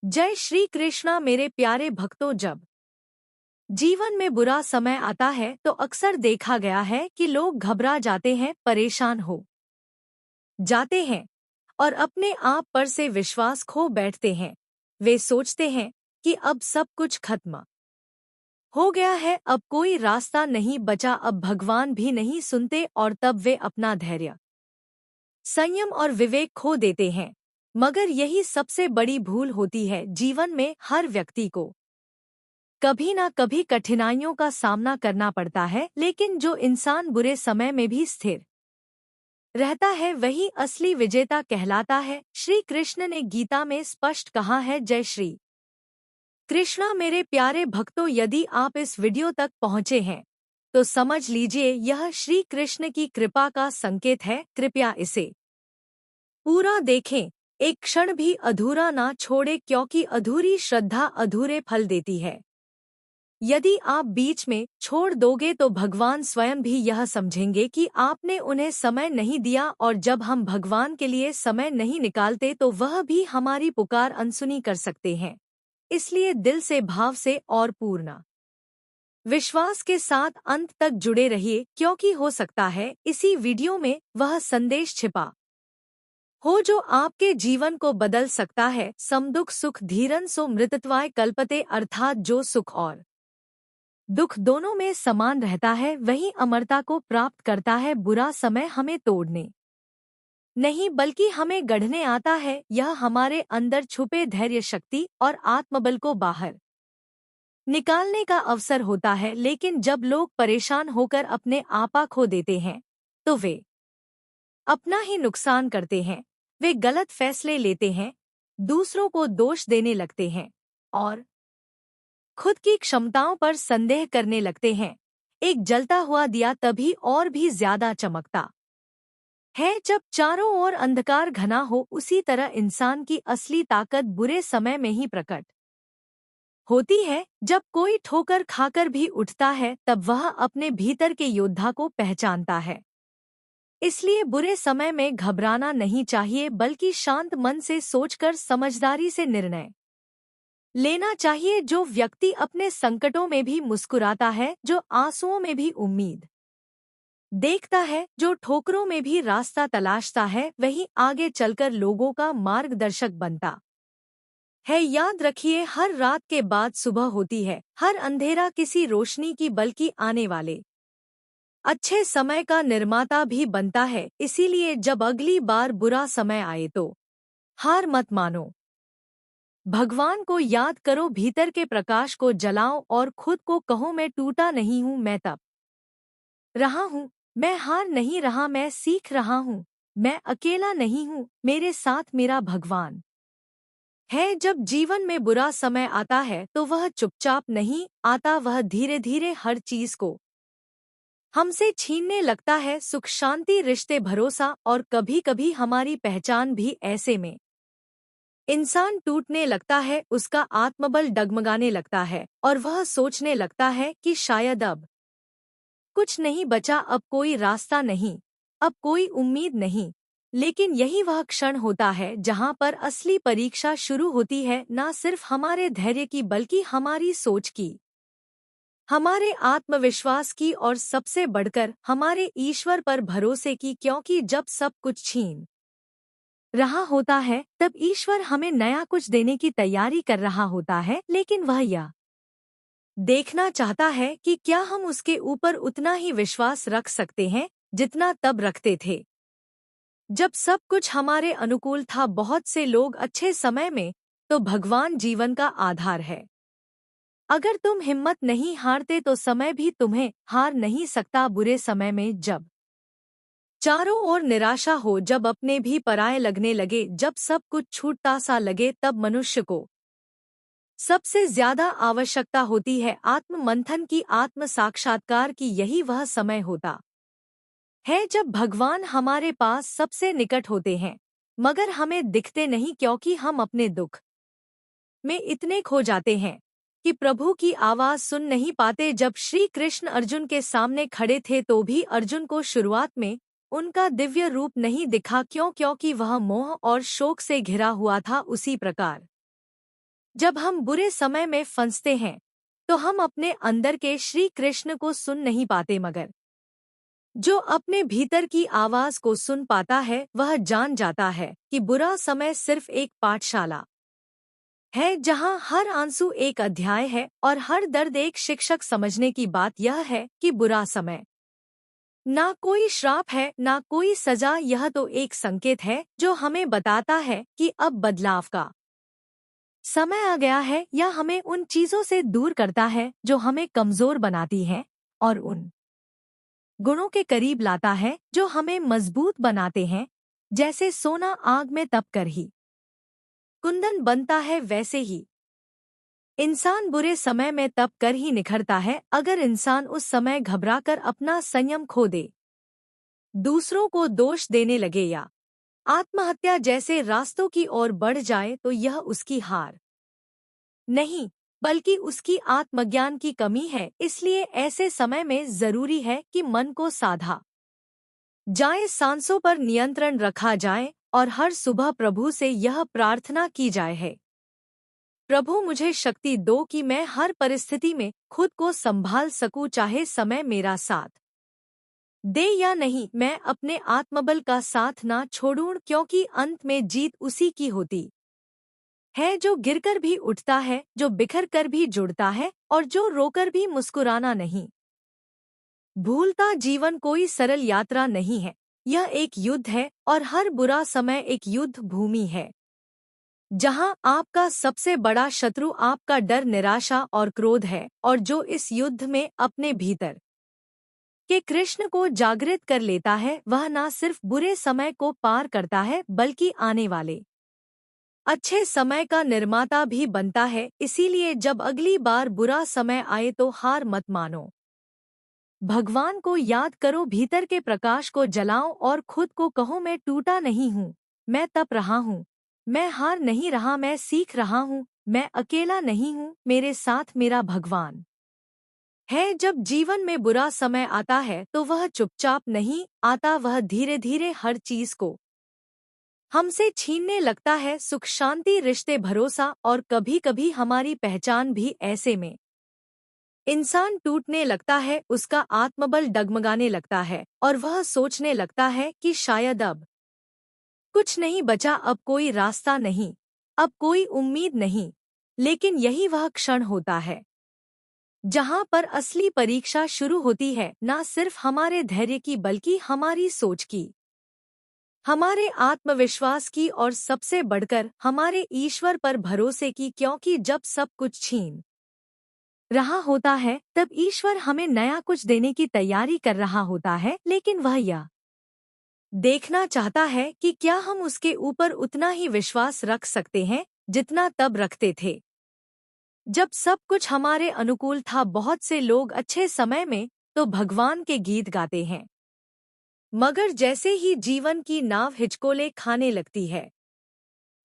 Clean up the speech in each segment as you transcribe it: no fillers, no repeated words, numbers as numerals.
जय श्री कृष्णा मेरे प्यारे भक्तों। जब जीवन में बुरा समय आता है तो अक्सर देखा गया है कि लोग घबरा जाते हैं, परेशान हो जाते हैं और अपने आप पर से विश्वास खो बैठते हैं। वे सोचते हैं कि अब सब कुछ खत्म हो गया है, अब कोई रास्ता नहीं बचा, अब भगवान भी नहीं सुनते और तब वे अपना धैर्य, संयम और विवेक खो देते हैं। मगर यही सबसे बड़ी भूल होती है। जीवन में हर व्यक्ति को कभी ना कभी कठिनाइयों का सामना करना पड़ता है, लेकिन जो इंसान बुरे समय में भी स्थिर रहता है वही असली विजेता कहलाता है। श्री कृष्ण ने गीता में स्पष्ट कहा है। जय श्री कृष्णा मेरे प्यारे भक्तों, यदि आप इस वीडियो तक पहुँचे हैं तो समझ लीजिए यह श्री कृष्ण की कृपा का संकेत है। कृपया इसे पूरा देखें, एक क्षण भी अधूरा ना छोड़े, क्योंकि अधूरी श्रद्धा अधूरे फल देती है। यदि आप बीच में छोड़ दोगे तो भगवान स्वयं भी यह समझेंगे कि आपने उन्हें समय नहीं दिया, और जब हम भगवान के लिए समय नहीं निकालते तो वह भी हमारी पुकार अनसुनी कर सकते हैं। इसलिए दिल से, भाव से और पूर्ण विश्वास के साथ अंत तक जुड़े रहिए, क्योंकि हो सकता है इसी वीडियो में वह संदेश छिपा हो जो आपके जीवन को बदल सकता है। समदुख सुख धीरन सो मृतत्वाय कल्पते, अर्थात जो सुख और दुख दोनों में समान रहता है वही अमरता को प्राप्त करता है। बुरा समय हमें तोड़ने नहीं बल्कि हमें गढ़ने आता है। यह हमारे अंदर छुपे धैर्य, शक्ति और आत्मबल को बाहर निकालने का अवसर होता है। लेकिन जब लोग परेशान होकर अपने आपा खो देते हैं तो वे अपना ही नुकसान करते हैं। वे गलत फैसले लेते हैं, दूसरों को दोष देने लगते हैं और खुद की क्षमताओं पर संदेह करने लगते हैं। एक जलता हुआ दिया तभी और भी ज्यादा चमकता है जब चारों ओर अंधकार घना हो। उसी तरह इंसान की असली ताकत बुरे समय में ही प्रकट होती है। जब कोई ठोकर खाकर भी उठता है तब वह अपने भीतर के योद्धा को पहचानता है। इसलिए बुरे समय में घबराना नहीं चाहिए, बल्कि शांत मन से सोचकर समझदारी से निर्णय लेना चाहिए। जो व्यक्ति अपने संकटों में भी मुस्कुराता है, जो आंसुओं में भी उम्मीद देखता है, जो ठोकरों में भी रास्ता तलाशता है, वही आगे चलकर लोगों का मार्गदर्शक बनता है। याद रखिए, हर रात के बाद सुबह होती है, हर अंधेरा किसी रोशनी की बल्कि आने वाले अच्छे समय का निर्माता भी बनता है। इसीलिए जब अगली बार बुरा समय आए तो हार मत मानो, भगवान को याद करो, भीतर के प्रकाश को जलाओ और खुद को कहो, मैं टूटा नहीं हूँ, मैं तब रहा हूँ, मैं हार नहीं रहा, मैं सीख रहा हूँ, मैं अकेला नहीं हूँ, मेरे साथ मेरा भगवान है। जब जीवन में बुरा समय आता है तो वह चुपचाप नहीं आता, वह धीरे धीरे हर चीज को हमसे छीनने लगता है। सुख, शांति, रिश्ते, भरोसा और कभी कभी हमारी पहचान भी। ऐसे में इंसान टूटने लगता है, उसका आत्मबल डगमगाने लगता है और वह सोचने लगता है कि शायद अब कुछ नहीं बचा, अब कोई रास्ता नहीं, अब कोई उम्मीद नहीं। लेकिन यही वह क्षण होता है जहां पर असली परीक्षा शुरू होती है, ना सिर्फ हमारे धैर्य की बल्कि हमारी सोच की, हमारे आत्मविश्वास की और सबसे बढ़कर हमारे ईश्वर पर भरोसे की। क्योंकि जब सब कुछ छीन रहा होता है तब ईश्वर हमें नया कुछ देने की तैयारी कर रहा होता है, लेकिन वह यह देखना चाहता है कि क्या हम उसके ऊपर उतना ही विश्वास रख सकते हैं जितना तब रखते थे जब सब कुछ हमारे अनुकूल था। बहुत से लोग अच्छे समय में तो भगवान जीवन का आधार है। अगर तुम हिम्मत नहीं हारते तो समय भी तुम्हें हार नहीं सकता। बुरे समय में जब चारों ओर निराशा हो, जब अपने भी पराये लगने लगे, जब सब कुछ छूटता सा लगे, तब मनुष्य को सबसे ज्यादा आवश्यकता होती है आत्म मंथन की, आत्म साक्षात्कार की। यही वह समय होता है जब भगवान हमारे पास सबसे निकट होते हैं, मगर हमें दिखते नहीं, क्योंकि हम अपने दुख में इतने खो जाते हैं कि प्रभु की आवाज सुन नहीं पाते। जब श्री कृष्ण अर्जुन के सामने खड़े थे तो भी अर्जुन को शुरुआत में उनका दिव्य रूप नहीं दिखा, क्योंकि वह मोह और शोक से घिरा हुआ था। उसी प्रकार जब हम बुरे समय में फंसते हैं तो हम अपने अंदर के श्री कृष्ण को सुन नहीं पाते, मगर जो अपने भीतर की आवाज को सुन पाता है वह जान जाता है कि बुरा समय सिर्फ एक पाठशाला है जहां हर आंसू एक अध्याय है और हर दर्द एक शिक्षक। समझने की बात यह है कि बुरा समय ना कोई श्राप है ना कोई सजा, यह तो एक संकेत है जो हमें बताता है कि अब बदलाव का समय आ गया है, या हमें उन चीजों से दूर करता है जो हमें कमजोर बनाती हैं और उन गुणों के करीब लाता है जो हमें मजबूत बनाते हैं। जैसे सोना आग में तप कर ही कुंदन बनता है, वैसे ही इंसान बुरे समय में तप कर ही निखरता है। अगर इंसान उस समय घबराकर अपना संयम खो दे, दूसरों को दोष देने लगे या आत्महत्या जैसे रास्तों की ओर बढ़ जाए तो यह उसकी हार नहीं बल्कि उसकी आत्मज्ञान की कमी है। इसलिए ऐसे समय में जरूरी है कि मन को साधा जाए, सांसों पर नियंत्रण रखा जाए और हर सुबह प्रभु से यह प्रार्थना की जाए है, प्रभु मुझे शक्ति दो कि मैं हर परिस्थिति में खुद को संभाल सकूं, चाहे समय मेरा साथ दे या नहीं। मैं अपने आत्मबल का साथ ना छोड़ूं, क्योंकि अंत में जीत उसी की होती है जो गिरकर भी उठता है, जो बिखर कर भी जुड़ता है और जो रोकर भी मुस्कुराना नहीं भूलता। जीवन कोई सरल यात्रा नहीं है, यह एक युद्ध है और हर बुरा समय एक युद्ध भूमि है जहां आपका सबसे बड़ा शत्रु आपका डर, निराशा और क्रोध है। और जो इस युद्ध में अपने भीतर के कृष्ण को जागृत कर लेता है वह न सिर्फ बुरे समय को पार करता है बल्कि आने वाले अच्छे समय का निर्माता भी बनता है। इसीलिए जब अगली बार बुरा समय आए तो हार मत मानो, भगवान को याद करो, भीतर के प्रकाश को जलाओ और खुद को कहो मैं टूटा नहीं हूँ, मैं तप रहा हूँ, मैं हार नहीं रहा, मैं सीख रहा हूँ, मैं अकेला नहीं हूँ, मेरे साथ मेरा भगवान है। जब जीवन में बुरा समय आता है तो वह चुपचाप नहीं आता, वह धीरे धीरे हर चीज को हमसे छीनने लगता है, सुख शांति रिश्ते भरोसा और कभी कभी हमारी पहचान भी। ऐसे में इंसान टूटने लगता है, उसका आत्मबल डगमगाने लगता है और वह सोचने लगता है कि शायद अब कुछ नहीं बचा, अब कोई रास्ता नहीं, अब कोई उम्मीद नहीं। लेकिन यही वह क्षण होता है जहां पर असली परीक्षा शुरू होती है, न सिर्फ हमारे धैर्य की बल्कि हमारी सोच की, हमारे आत्मविश्वास की और सबसे बढ़कर हमारे ईश्वर पर भरोसे की। क्योंकि जब सब कुछ छीन रहा होता है तब ईश्वर हमें नया कुछ देने की तैयारी कर रहा होता है, लेकिन वह यह देखना चाहता है कि क्या हम उसके ऊपर उतना ही विश्वास रख सकते हैं जितना तब रखते थे जब सब कुछ हमारे अनुकूल था। बहुत से लोग अच्छे समय में तो भगवान के गीत गाते हैं, मगर जैसे ही जीवन की नाव हिचकोले खाने लगती है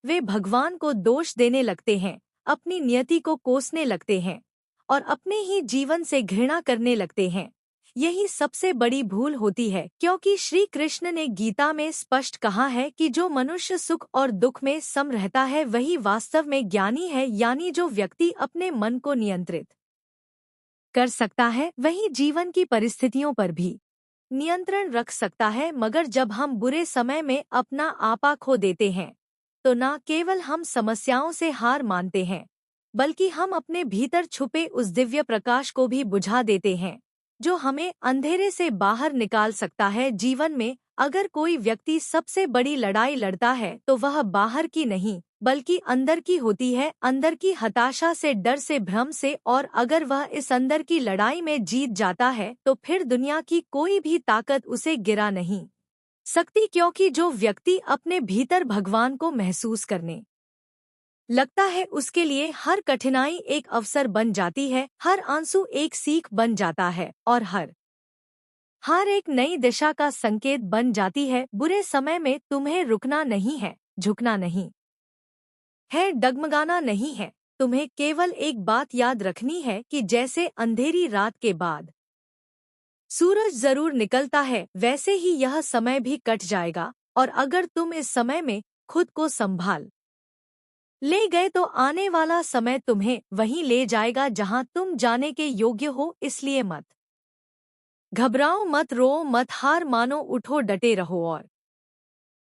वे भगवान को दोष देने लगते हैं, अपनी नियति को कोसने लगते हैं और अपने ही जीवन से घृणा करने लगते हैं। यही सबसे बड़ी भूल होती है, क्योंकि श्री कृष्ण ने गीता में स्पष्ट कहा है कि जो मनुष्य सुख और दुख में सम रहता है वही वास्तव में ज्ञानी है। यानी जो व्यक्ति अपने मन को नियंत्रित कर सकता है वही जीवन की परिस्थितियों पर भी नियंत्रण रख सकता है। मगर जब हम बुरे समय में अपना आपा खो देते हैं तो न केवल हम समस्याओं से हार मानते हैं बल्कि हम अपने भीतर छुपे उस दिव्य प्रकाश को भी बुझा देते हैं जो हमें अंधेरे से बाहर निकाल सकता है। जीवन में अगर कोई व्यक्ति सबसे बड़ी लड़ाई लड़ता है तो वह बाहर की नहीं बल्कि अंदर की होती है, अंदर की हताशा से, डर से, भ्रम से। और अगर वह इस अंदर की लड़ाई में जीत जाता है तो फिर दुनिया की कोई भी ताकत उसे गिरा नहीं सकती, क्योंकि जो व्यक्ति अपने भीतर भगवान को महसूस करने लगता है उसके लिए हर कठिनाई एक अवसर बन जाती है, हर आंसू एक सीख बन जाता है और हर एक नई दिशा का संकेत बन जाती है। बुरे समय में तुम्हें रुकना नहीं है, झुकना नहीं है, डगमगाना नहीं है, तुम्हें केवल एक बात याद रखनी है कि जैसे अंधेरी रात के बाद सूरज जरूर निकलता है वैसे ही यह समय भी कट जाएगा। और अगर तुम इस समय में खुद को संभाल ले गए तो आने वाला समय तुम्हें वहीं ले जाएगा जहां तुम जाने के योग्य हो, इसलिए मत घबराओ, मत रो, मत हार मानो, उठो, डटे रहो और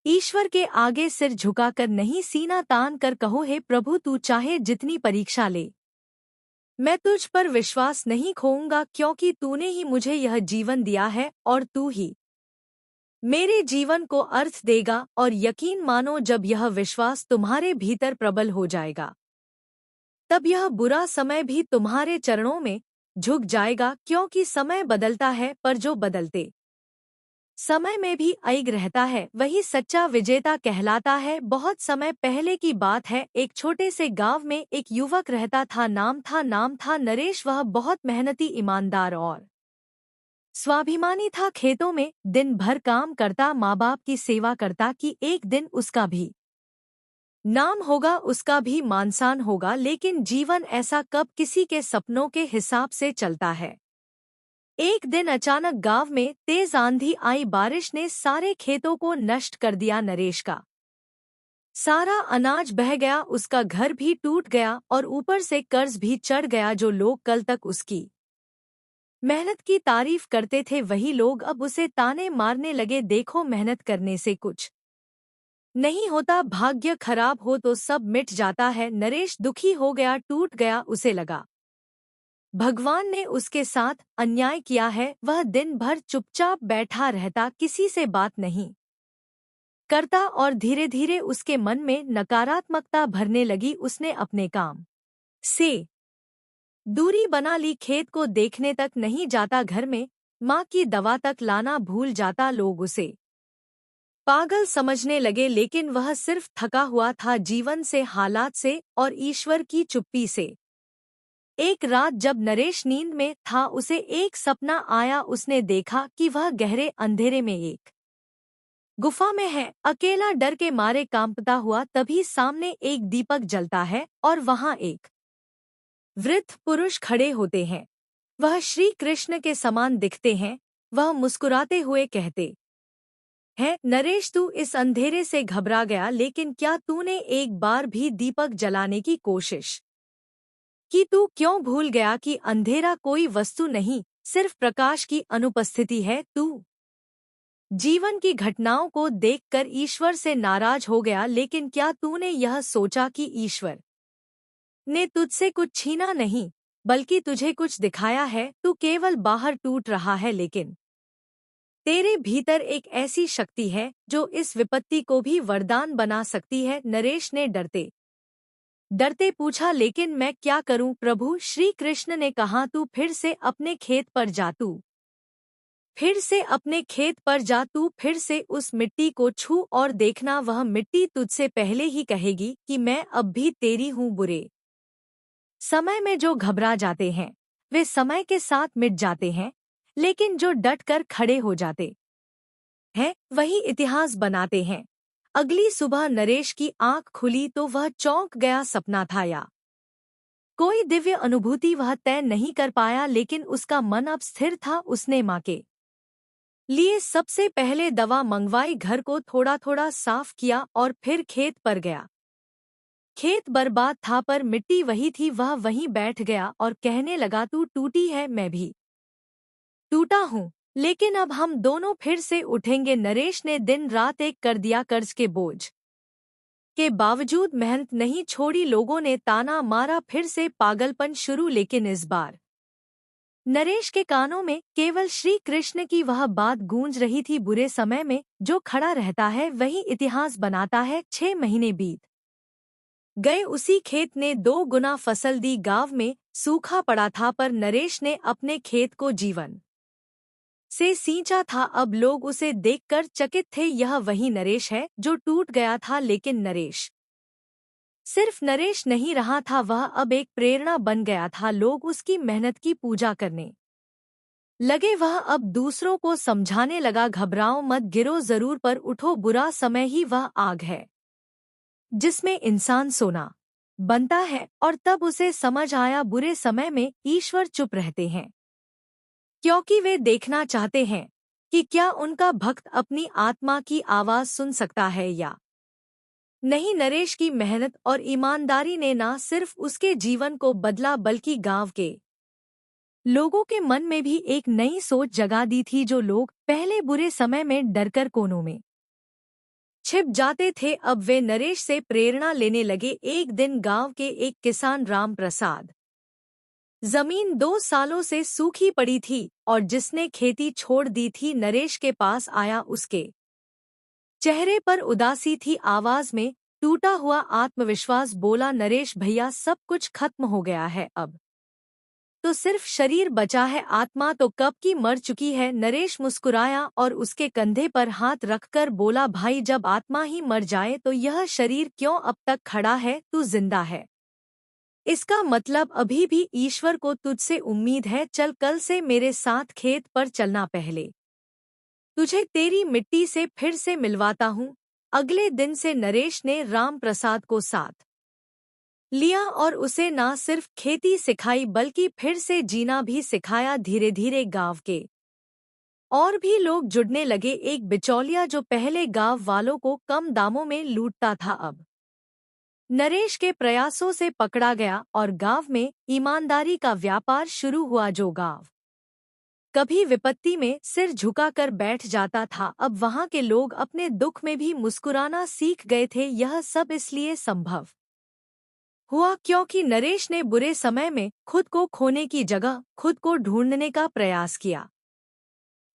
ईश्वर के आगे सिर झुकाकर नहीं, सीना तान कर कहो, हे प्रभु, तू चाहे जितनी परीक्षा ले, मैं तुझ पर विश्वास नहीं खोऊंगा, क्योंकि तूने ही मुझे यह जीवन दिया है और तू ही मेरे जीवन को अर्थ देगा। और यकीन मानो, जब यह विश्वास तुम्हारे भीतर प्रबल हो जाएगा, तब यह बुरा समय भी तुम्हारे चरणों में झुक जाएगा, क्योंकि समय बदलता है पर जो बदलते समय में भी अडिग रहता है वही सच्चा विजेता कहलाता है। बहुत समय पहले की बात है, एक छोटे से गांव में एक युवक रहता था। नाम था नरेश। वह बहुत मेहनती, ईमानदार और स्वाभिमानी था। खेतों में दिन भर काम करता, माँ बाप की सेवा करता कि एक दिन उसका भी नाम होगा, उसका भी मानसान होगा। लेकिन जीवन ऐसा कब किसी के सपनों के हिसाब से चलता है। एक दिन अचानक गांव में तेज आंधी आई। बारिश ने सारे खेतों को नष्ट कर दिया। नरेश का सारा अनाज बह गया, उसका घर भी टूट गया और ऊपर से कर्ज भी चढ़ गया। जो लोग कल तक उसकी मेहनत की तारीफ करते थे, वही लोग अब उसे ताने मारने लगे। देखो, मेहनत करने से कुछ नहीं होता, भाग्य खराब हो तो सब मिट जाता है। नरेश दुखी हो गया, टूट गया। उसे लगा भगवान ने उसके साथ अन्याय किया है। वह दिन भर चुपचाप बैठा रहता, किसी से बात नहीं करता और धीरे धीरे उसके मन में नकारात्मकता भरने लगी। उसने अपने काम से दूरी बना ली, खेत को देखने तक नहीं जाता, घर में माँ की दवा तक लाना भूल जाता। लोग उसे पागल समझने लगे, लेकिन वह सिर्फ थका हुआ था, जीवन से, हालात से और ईश्वर की चुप्पी से। एक रात जब नरेश नींद में था, उसे एक सपना आया। उसने देखा कि वह गहरे अंधेरे में एक गुफा में है, अकेला, डर के मारे कांपता हुआ। तभी सामने एक दीपक जलता है और वहां एक वृद्ध पुरुष खड़े होते हैं। वह श्री कृष्ण के समान दिखते हैं। वह मुस्कुराते हुए कहते हैं, नरेश, तू इस अंधेरे से घबरा गया, लेकिन क्या तूने एक बार भी दीपक जलाने की कोशिश कि तू क्यों भूल गया कि अंधेरा कोई वस्तु नहीं, सिर्फ प्रकाश की अनुपस्थिति है। तू जीवन की घटनाओं को देखकर ईश्वर से नाराज हो गया, लेकिन क्या तूने यह सोचा कि ईश्वर ने तुझसे कुछ छीना नहीं, बल्कि तुझे कुछ दिखाया है। तू केवल बाहर टूट रहा है, लेकिन तेरे भीतर एक ऐसी शक्ति है जो इस विपत्ति को भी वरदान बना सकती है। नरेश ने डरते डरते पूछा, लेकिन मैं क्या करूं प्रभु? श्री कृष्ण ने कहा, तू फिर से अपने खेत पर जा, तू फिर से अपने खेत पर जा, तू फिर से उस मिट्टी को छू और देखना, वह मिट्टी तुझसे पहले ही कहेगी कि मैं अब भी तेरी हूँ। बुरे समय में जो घबरा जाते हैं वे समय के साथ मिट जाते हैं, लेकिन जो डट कर खड़े हो जाते हैं वही इतिहास बनाते हैं। अगली सुबह नरेश की आंख खुली तो वह चौंक गया। सपना था या कोई दिव्य अनुभूति वह तय नहीं कर पाया, लेकिन उसका मन अब स्थिर था। उसने माँ के लिए सबसे पहले दवा मंगवाई, घर को थोड़ा थोड़ा साफ किया और फिर खेत पर गया। खेत बर्बाद था पर मिट्टी वही थी। वह वहीं बैठ गया और कहने लगा, तू टूटी है, मैं भी टूटा हूँ, लेकिन अब हम दोनों फिर से उठेंगे। नरेश ने दिन रात एक कर दिया, कर्ज के बोझ के बावजूद मेहनत नहीं छोड़ी। लोगों ने ताना मारा, फिर से पागलपन शुरू, लेकिन इस बार नरेश के कानों में केवल श्री कृष्ण की वह बात गूंज रही थी, बुरे समय में जो खड़ा रहता है वही इतिहास बनाता है। 6 महीने बीत गए, उसी खेत ने 2 गुना फसल दी। गांव में सूखा पड़ा था पर नरेश ने अपने खेत को जीवन से सींचा था। अब लोग उसे देखकर चकित थे। यह वही नरेश है जो टूट गया था, लेकिन नरेश सिर्फ नरेश नहीं रहा था, वह अब एक प्रेरणा बन गया था। लोग उसकी मेहनत की पूजा करने लगे। वह अब दूसरों को समझाने लगा, घबराओ मत, गिरो जरूर पर उठो। बुरा समय ही वह आग है जिसमें इंसान सोना बनता है। और तब उसे समझ आया, बुरे समय में ईश्वर चुप रहते हैं, क्योंकि वे देखना चाहते हैं कि क्या उनका भक्त अपनी आत्मा की आवाज सुन सकता है या नहीं, नरेश की मेहनत और ईमानदारी ने न सिर्फ उसके जीवन को बदला बल्कि गांव के लोगों के मन में भी एक नई सोच जगा दी थी। जो लोग पहले बुरे समय में डरकर कोनों में छिप जाते थे, अब वे नरेश से प्रेरणा लेने लगे। एक दिन गांव के एक किसान राम प्रसाद, जमीन 2 सालों से सूखी पड़ी थी और जिसने खेती छोड़ दी थी, नरेश के पास आया। उसके चेहरे पर उदासी थी, आवाज में टूटा हुआ आत्मविश्वास। बोला, नरेश भैया, सब कुछ खत्म हो गया है, अब तो सिर्फ शरीर बचा है, आत्मा तो कब की मर चुकी है। नरेश मुस्कुराया और उसके कंधे पर हाथ रखकर बोला, भाई, जब आत्मा ही मर जाए तो यह शरीर क्यों अब तक खड़ा है? तू जिंदा है, इसका मतलब अभी भी ईश्वर को तुझसे उम्मीद है। चल, कल से मेरे साथ खेत पर चलना, पहले तुझे तेरी मिट्टी से फिर से मिलवाता हूँ। अगले दिन से नरेश ने राम प्रसाद को साथ लिया और उसे ना सिर्फ खेती सिखाई बल्कि फिर से जीना भी सिखाया। धीरे धीरे गांव के और भी लोग जुड़ने लगे। एक बिचौलिया जो पहले गांव वालों को कम दामों में लूटता था, अब नरेश के प्रयासों से पकड़ा गया और गांव में ईमानदारी का व्यापार शुरू हुआ। जो गांव कभी विपत्ति में सिर झुकाकर बैठ जाता था, अब वहां के लोग अपने दुख में भी मुस्कुराना सीख गए थे। यह सब इसलिए संभव हुआ क्योंकि नरेश ने बुरे समय में खुद को खोने की जगह खुद को ढूंढने का प्रयास किया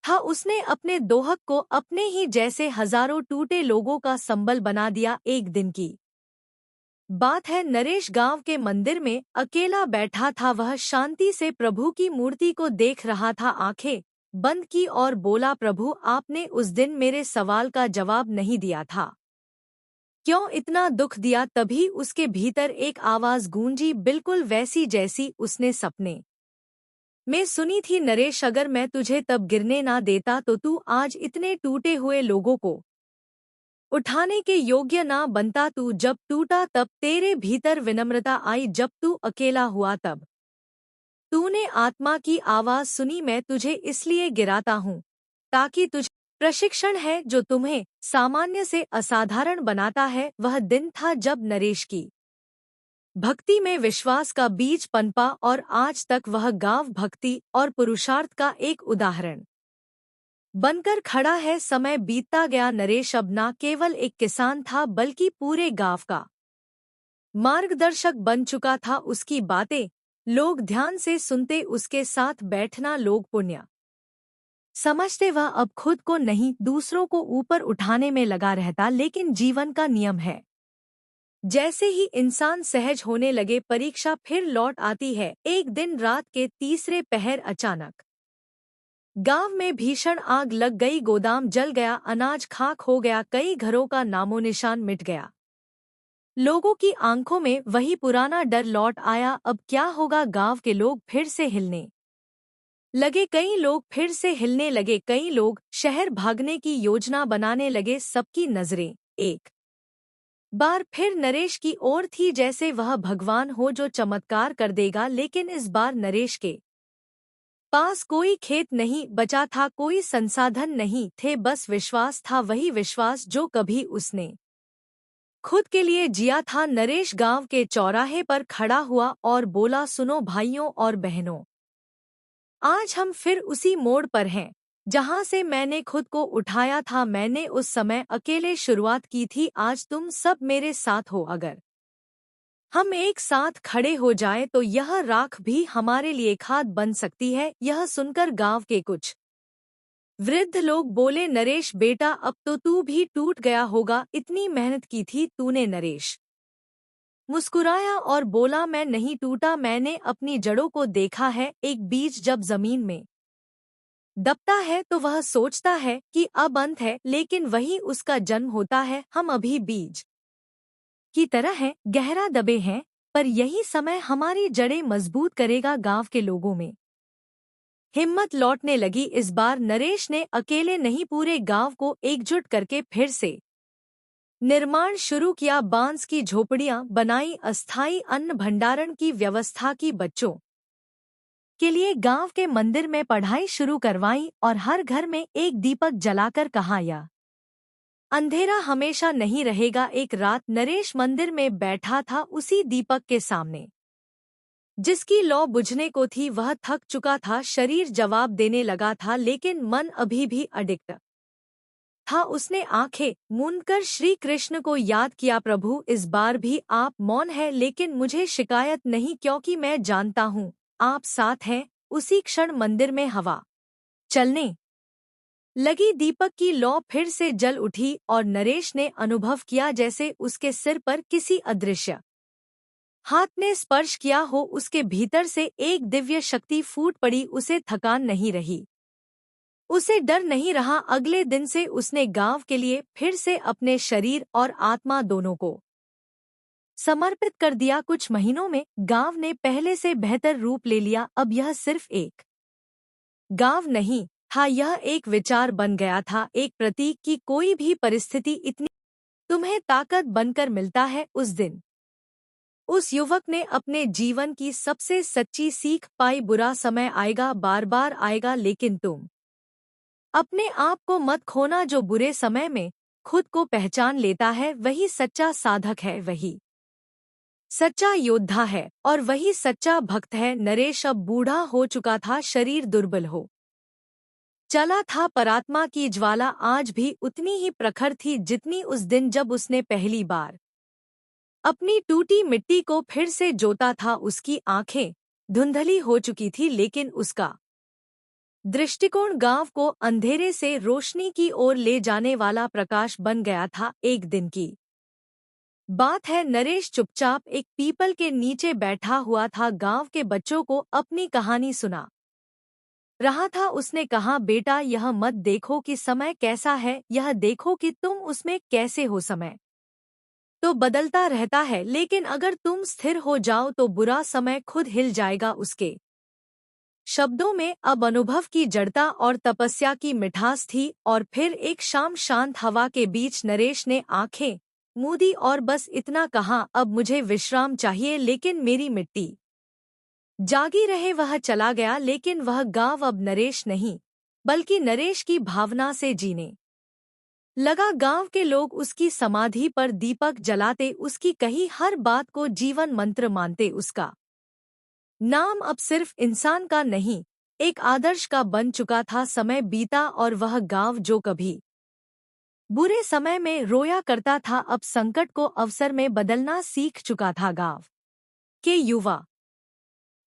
था। उसने अपने दोहक को अपने ही जैसे हजारों टूटे लोगों का संबल बना दिया। एक दिन की बात है, नरेश गांव के मंदिर में अकेला बैठा था। वह शांति से प्रभु की मूर्ति को देख रहा था, आंखें बंद की और बोला, प्रभु, आपने उस दिन मेरे सवाल का जवाब नहीं दिया था, क्यों इतना दुख दिया? तभी उसके भीतर एक आवाज गूंजी, बिल्कुल वैसी जैसी उसने सपने में सुनी थी। नरेश, अगर मैं तुझे तब गिरने ना देता तो तू आज इतने टूटे हुए लोगों को उठाने के योग्य ना बनता। तू जब टूटा तब तेरे भीतर विनम्रता आई, जब तू अकेला हुआ तब तूने आत्मा की आवाज सुनी। मैं तुझे इसलिए गिराता हूँ ताकि तुझ प्रशिक्षण है जो तुम्हें सामान्य से असाधारण बनाता है। वह दिन था जब नरेश की भक्ति में विश्वास का बीज पनपा और आज तक वह गांव भक्ति और पुरुषार्थ का एक उदाहरण बनकर खड़ा है। समय बीतता गया, नरेश अब न केवल एक किसान था बल्कि पूरे गांव का मार्गदर्शक बन चुका था। उसकी बातें लोग ध्यान से सुनते, उसके साथ बैठना लोग पुण्य समझते। वह अब खुद को नहीं, दूसरों को ऊपर उठाने में लगा रहता। लेकिन जीवन का नियम है, जैसे ही इंसान सहज होने लगे, परीक्षा फिर लौट आती है। एक दिन रात के तीसरे पहर अचानक गांव में भीषण आग लग गई। गोदाम जल गया, अनाज खाक हो गया, कई घरों का नामोनिशान मिट गया। लोगों की आंखों में वही पुराना डर लौट आया। अब क्या होगा? गांव के लोग फिर से हिलने लगे, कई लोग फिर से हिलने लगे, कई लोग शहर भागने की योजना बनाने लगे। सबकी नजरें एक बार फिर नरेश की ओर थी, जैसे वह भगवान हो जो चमत्कार कर देगा। लेकिन इस बार नरेश के पास कोई खेत नहीं बचा था, कोई संसाधन नहीं थे, बस विश्वास था। वही विश्वास जो कभी उसने खुद के लिए जिया था। नरेश गांव के चौराहे पर खड़ा हुआ और बोला, सुनो भाइयों और बहनों, आज हम फिर उसी मोड़ पर हैं जहां से मैंने खुद को उठाया था। मैंने उस समय अकेले शुरुआत की थी, आज तुम सब मेरे साथ हो। अगर हम एक साथ खड़े हो जाएं तो यह राख भी हमारे लिए खाद बन सकती है। यह सुनकर गांव के कुछ वृद्ध लोग बोले, नरेश बेटा, अब तो तू भी टूट गया होगा, इतनी मेहनत की थी तूने। नरेश मुस्कुराया और बोला, मैं नहीं टूटा, मैंने अपनी जड़ों को देखा है। एक बीज जब जमीन में दबता है तो वह सोचता है कि अब अंत है, लेकिन वही उसका जन्म होता है। हम अभी बीज की तरह हैं, गहरा दबे हैं, पर यही समय हमारी जड़ें मजबूत करेगा। गांव के लोगों में हिम्मत लौटने लगी। इस बार नरेश ने अकेले नहीं, पूरे गांव को एकजुट करके फिर से निर्माण शुरू किया। बांस की झोपड़ियां बनाई, अस्थायी अन्न भंडारण की व्यवस्था की, बच्चों के लिए गांव के मंदिर में पढ़ाई शुरू करवाई और हर घर में एक दीपक जलाकर कहा, यह अंधेरा हमेशा नहीं रहेगा। एक रात नरेश मंदिर में बैठा था उसी दीपक के सामने जिसकी लौ बुझने को थी। वह थक चुका था, शरीर जवाब देने लगा था, लेकिन मन अभी भी अडिग था। उसने आंखें मूंदकर श्री कृष्ण को याद किया, प्रभु इस बार भी आप मौन है, लेकिन मुझे शिकायत नहीं क्योंकि मैं जानता हूँ आप साथ हैं। उसी क्षण मंदिर में हवा चलने लगी, दीपक की लौ फिर से जल उठी और नरेश ने अनुभव किया जैसे उसके सिर पर किसी अदृश्य हाथ ने स्पर्श किया हो। उसके भीतर से एक दिव्य शक्ति फूट पड़ी। उसे थकान नहीं रही, उसे डर नहीं रहा। अगले दिन से उसने गांव के लिए फिर से अपने शरीर और आत्मा दोनों को समर्पित कर दिया। कुछ महीनों में गांव ने पहले से बेहतर रूप ले लिया। अब यह सिर्फ एक गांव नहीं था, यह एक विचार बन गया था, एक प्रतीक की कोई भी परिस्थिति इतनी तुम्हें ताकत बनकर मिलता है। उस दिन उस युवक ने अपने जीवन की सबसे सच्ची सीख पाई। बुरा समय आएगा, बार बार आएगा, लेकिन तुम अपने आप को मत खोना। जो बुरे समय में खुद को पहचान लेता है वही सच्चा साधक है, वही सच्चा योद्धा है और वही सच्चा भक्त है। नरेश अब बूढ़ा हो चुका था, शरीर दुर्बल हो चला था, पर आत्मा की ज्वाला आज भी उतनी ही प्रखर थी जितनी उस दिन जब उसने पहली बार अपनी टूटी मिट्टी को फिर से जोता था। उसकी आंखें धुंधली हो चुकी थी, लेकिन उसका दृष्टिकोण गांव को अंधेरे से रोशनी की ओर ले जाने वाला प्रकाश बन गया था। एक दिन की बात है, नरेश चुपचाप एक पीपल के नीचे बैठा हुआ था। गांव के बच्चों को अपनी कहानी सुना रहा था। उसने कहा, बेटा यह मत देखो कि समय कैसा है, यह देखो कि तुम उसमें कैसे हो। समय तो बदलता रहता है, लेकिन अगर तुम स्थिर हो जाओ तो बुरा समय खुद हिल जाएगा। उसके शब्दों में अब अनुभव की जड़ता और तपस्या की मिठास थी। और फिर एक शाम शांत हवा के बीच नरेश ने आंखें मूंदी और बस इतना कहा, अब मुझे विश्राम चाहिए, लेकिन मेरी मिट्टी जागी रहे। वह चला गया, लेकिन वह गांव अब नरेश नहीं बल्कि नरेश की भावना से जीने लगा। गांव के लोग उसकी समाधि पर दीपक जलाते, उसकी कही हर बात को जीवन मंत्र मानते। उसका नाम अब सिर्फ इंसान का नहीं, एक आदर्श का बन चुका था। समय बीता और वह गांव जो कभी बुरे समय में रोया करता था, अब संकट को अवसर में बदलना सीख चुका था। गांव के युवा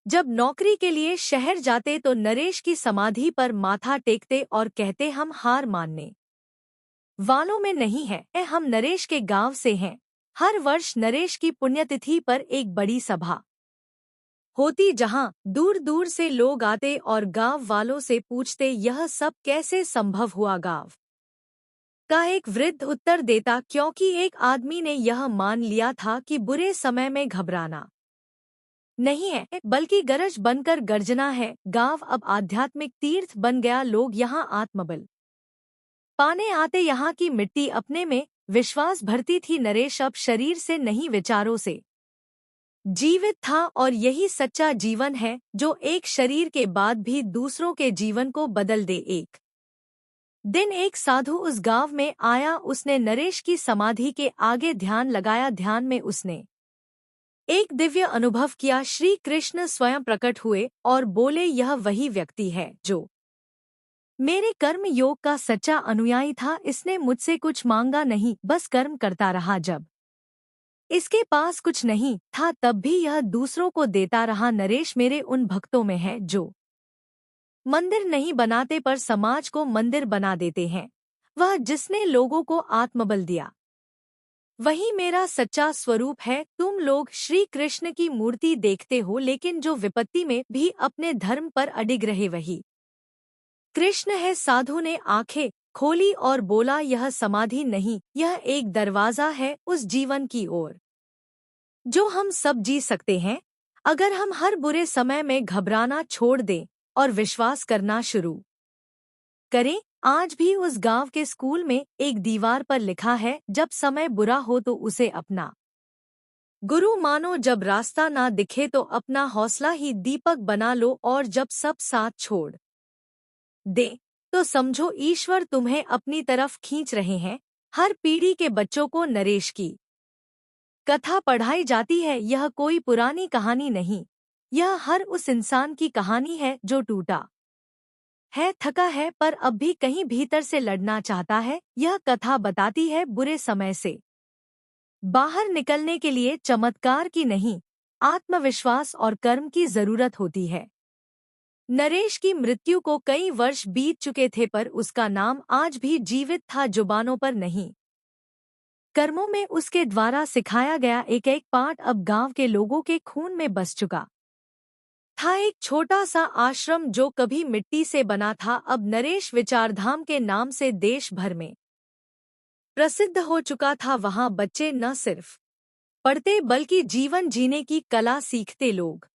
जब नौकरी के लिए शहर जाते तो नरेश की समाधि पर माथा टेकते और कहते, हम हार मानने वालों में नहीं है, हम नरेश के गांव से हैं। हर वर्ष नरेश की पुण्यतिथि पर एक बड़ी सभा होती, जहां दूर दूर से लोग आते और गांव वालों से पूछते, यह सब कैसे संभव हुआ। गांव का एक वृद्ध उत्तर देता, क्योंकि एक आदमी ने यह मान लिया था कि बुरे समय में घबराना नहीं है बल्कि गरज बनकर गर्जना है। गांव अब आध्यात्मिक तीर्थ बन गया। लोग यहां आत्मबल पाने आते, यहाँ की मिट्टी अपने में विश्वास भरती थी। नरेश अब शरीर से नहीं विचारों से जीवित था, और यही सच्चा जीवन है जो एक शरीर के बाद भी दूसरों के जीवन को बदल दे। एक दिन एक साधु उस गांव में आया। उसने नरेश की समाधि के आगे ध्यान लगाया। ध्यान में उसने एक दिव्य अनुभव किया। श्री कृष्ण स्वयं प्रकट हुए और बोले, यह वही व्यक्ति है जो मेरे कर्म योग का सच्चा अनुयायी था। इसने मुझसे कुछ मांगा नहीं, बस कर्म करता रहा। जब इसके पास कुछ नहीं था तब भी यह दूसरों को देता रहा। नरेश मेरे उन भक्तों में है जो मंदिर नहीं बनाते पर समाज को मंदिर बना देते हैं। वह जिसने लोगों को आत्मबल दिया, वही मेरा सच्चा स्वरूप है। तुम लोग श्री कृष्ण की मूर्ति देखते हो, लेकिन जो विपत्ति में भी अपने धर्म पर अडिग रहे वही कृष्ण है। साधु ने आंखें खोली और बोला, यह समाधि नहीं, यह एक दरवाजा है उस जीवन की ओर जो हम सब जी सकते हैं, अगर हम हर बुरे समय में घबराना छोड़ दें और विश्वास करना शुरू करें। आज भी उस गांव के स्कूल में एक दीवार पर लिखा है, जब समय बुरा हो तो उसे अपना गुरु मानो, जब रास्ता ना दिखे तो अपना हौसला ही दीपक बना लो, और जब सब साथ छोड़ दे तो समझो ईश्वर तुम्हें अपनी तरफ खींच रहे हैं। हर पीढ़ी के बच्चों को नरेश की कथा पढ़ाई जाती है। यह कोई पुरानी कहानी नहीं, यह हर उस इंसान की कहानी है जो टूटा है, थका है, पर अब भी कहीं भीतर से लड़ना चाहता है। यह कथा बताती है बुरे समय से बाहर निकलने के लिए चमत्कार की नहीं, आत्मविश्वास और कर्म की जरूरत होती है। नरेश की मृत्यु को कई वर्ष बीत चुके थे, पर उसका नाम आज भी जीवित था, जुबानों पर नहीं, कर्मों में। उसके द्वारा सिखाया गया एक एक पाठ अब गांव के लोगों के खून में बस चुका था। एक छोटा सा आश्रम जो कभी मिट्टी से बना था, अब नरेश विचारधाम के नाम से देश भर में प्रसिद्ध हो चुका था। वहां बच्चे न सिर्फ पढ़ते बल्कि जीवन जीने की कला सीखते। लोग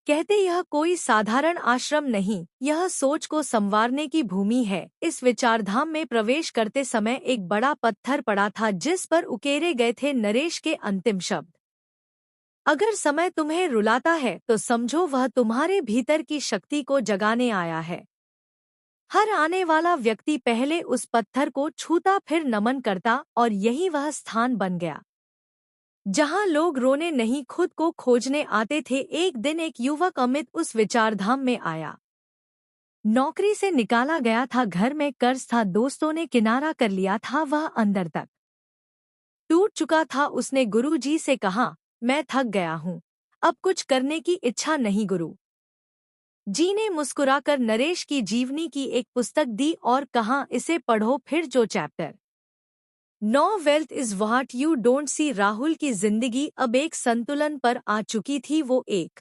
कहते यह कोई साधारण आश्रम नहीं, यह सोच को संवारने की भूमि है। इस विचारधाम में प्रवेश करते समय एक बड़ा पत्थर पड़ा था जिस पर उकेरे गए थे नरेश के अंतिम शब्द। अगर समय तुम्हें रुलाता है तो समझो वह तुम्हारे भीतर की शक्ति को जगाने आया है। हर आने वाला व्यक्ति पहले उस पत्थर को छूता, फिर नमन करता, और यही वह स्थान बन गया जहां लोग रोने नहीं खुद को खोजने आते थे। एक दिन एक युवक अमित उस विचारधाम में आया। नौकरी से निकाला गया था, घर में कर्ज था, दोस्तों ने किनारा कर लिया था, वह अंदर तक टूट चुका था। उसने गुरुजी से कहा, मैं थक गया हूँ, अब कुछ करने की इच्छा नहीं। गुरु जी ने मुस्कुराकर नरेश की जीवनी की एक पुस्तक दी और कहा, इसे पढ़ो। फिर जो chapter no wealth is what you don't see. Rahul की जिंदगी अब एक संतुलन पर आ चुकी थी। वो एक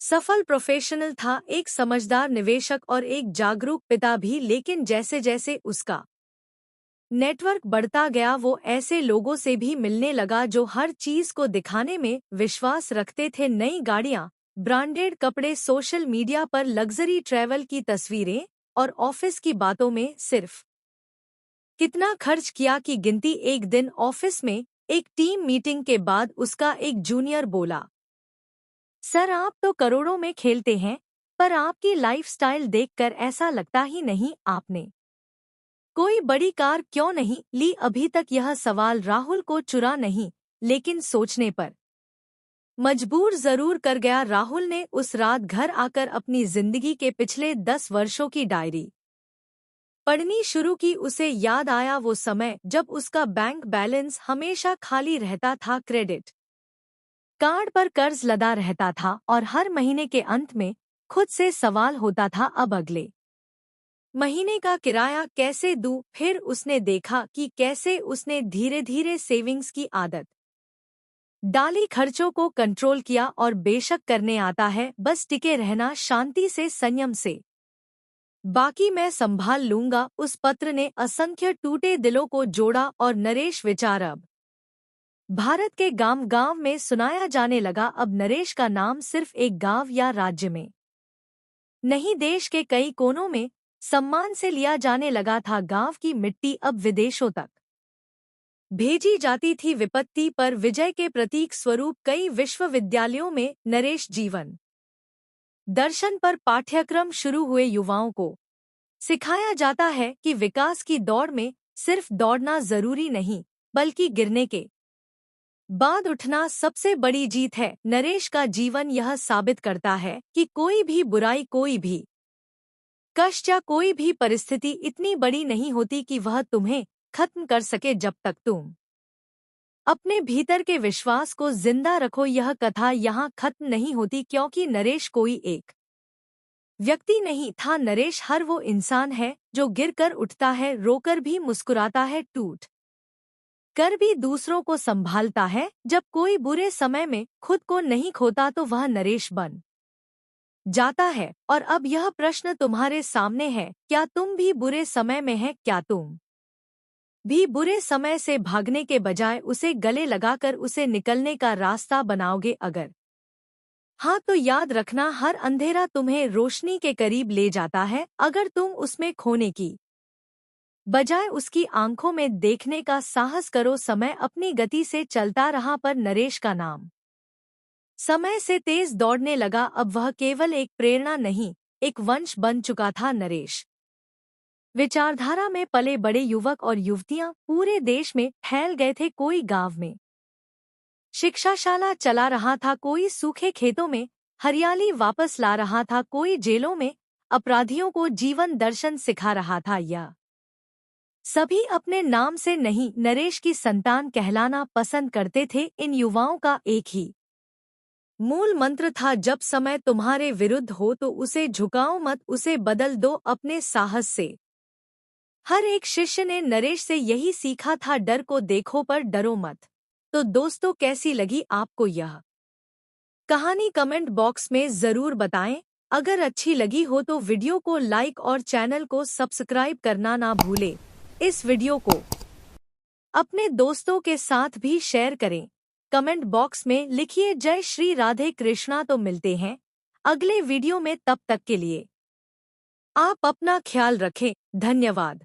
सफल प्रोफेशनल था, एक समझदार निवेशक और एक जागरूक पिता भी। लेकिन जैसे जैसे उसका नेटवर्क बढ़ता गया, वो ऐसे लोगों से भी मिलने लगा जो हर चीज को दिखाने में विश्वास रखते थे। नई गाड़ियां, ब्रांडेड कपड़े, सोशल मीडिया पर लग्जरी ट्रैवल की तस्वीरें, और ऑफिस की बातों में सिर्फ कितना खर्च किया की गिनती। एक दिन ऑफिस में एक टीम मीटिंग के बाद उसका एक जूनियर बोला, सर आप तो करोड़ों में खेलते हैं, पर आपकी लाइफस्टाइल देखकर ऐसा लगता ही नहीं आपने कोई बड़ी कार क्यों नहीं ली। अभी तक यह सवाल राहुल को चुरा नहीं, लेकिन सोचने पर मजबूर जरूर कर गया। राहुल ने उस रात घर आकर अपनी जिंदगी के पिछले 10 वर्षों की डायरी पढ़नी शुरू की। उसे याद आया वो समय जब उसका बैंक बैलेंस हमेशा खाली रहता था, क्रेडिट कार्ड पर कर्ज लदा रहता था, और हर महीने के अंत में खुद से सवाल होता था, अब अगले महीने का किराया कैसे दूं। फिर उसने देखा कि कैसे उसने धीरे धीरे सेविंग्स की आदत डाली, खर्चों को कंट्रोल किया। और बेशक करने आता है, बस टिके रहना, शांति से, संयम से, बाकी मैं संभाल लूंगा। उस पत्र ने असंख्य टूटे दिलों को जोड़ा और नरेश विचार अब भारत के गांव गांव में सुनाया जाने लगा। अब नरेश का नाम सिर्फ एक गांव या राज्य में नहीं, देश के कई कोनों में सम्मान से लिया जाने लगा था। गांव की मिट्टी अब विदेशों तक भेजी जाती थी, विपत्ति पर विजय के प्रतीक स्वरूप। कई विश्वविद्यालयों में नरेश जीवन दर्शन पर पाठ्यक्रम शुरू हुए। युवाओं को सिखाया जाता है कि विकास की दौड़ में सिर्फ दौड़ना जरूरी नहीं, बल्कि गिरने के बाद उठना सबसे बड़ी जीत है। नरेश का जीवन यह साबित करता है कि कोई भी बुराई, कोई भी कष्ट या कोई भी परिस्थिति इतनी बड़ी नहीं होती कि वह तुम्हें खत्म कर सके, जब तक तुम अपने भीतर के विश्वास को जिंदा रखो। यह कथा यहाँ खत्म नहीं होती, क्योंकि नरेश कोई एक व्यक्ति नहीं था। नरेश हर वो इंसान है जो गिरकर उठता है, रोकर भी मुस्कुराता है, टूट कर भी दूसरों को संभालता है। जब कोई बुरे समय में खुद को नहीं खोता तो वह नरेश बन जाता है। और अब यह प्रश्न तुम्हारे सामने है, क्या तुम भी बुरे समय में है? क्या तुम भी बुरे समय से भागने के बजाय उसे गले लगाकर उसे निकलने का रास्ता बनाओगे? अगर हाँ तो याद रखना, हर अंधेरा तुम्हें रोशनी के करीब ले जाता है। अगर तुम उसमें खोने की बजाय उसकी आंखों में देखने का साहस करो। समय अपनी गति से चलता रहा, पर नरेश का नाम समय से तेज दौड़ने लगा। अब वह केवल एक प्रेरणा नहीं, एक वंश बन चुका था। नरेश विचारधारा में पले बड़े युवक और युवतियां पूरे देश में फैल गए थे। कोई गांव में शिक्षाशाला चला रहा था, कोई सूखे खेतों में हरियाली वापस ला रहा था, कोई जेलों में अपराधियों को जीवन दर्शन सिखा रहा था। या सभी अपने नाम से नहीं, नरेश की संतान कहलाना पसंद करते थे। इन युवाओं का एक ही मूल मंत्र था, जब समय तुम्हारे विरुद्ध हो तो उसे झुकाओ मत, उसे बदल दो अपने साहस से। हर एक शिष्य ने नरेश से यही सीखा था, डर को देखो पर डरो मत। तो दोस्तों, कैसी लगी आपको यह कहानी? कमेंट बॉक्स में जरूर बताएं। अगर अच्छी लगी हो तो वीडियो को लाइक और चैनल को सब्सक्राइब करना ना भूलें। इस वीडियो को अपने दोस्तों के साथ भी शेयर करें। कमेंट बॉक्स में लिखिए जय श्री राधे कृष्णा। तो मिलते हैं अगले वीडियो में, तब तक के लिए आप अपना ख्याल रखें। धन्यवाद।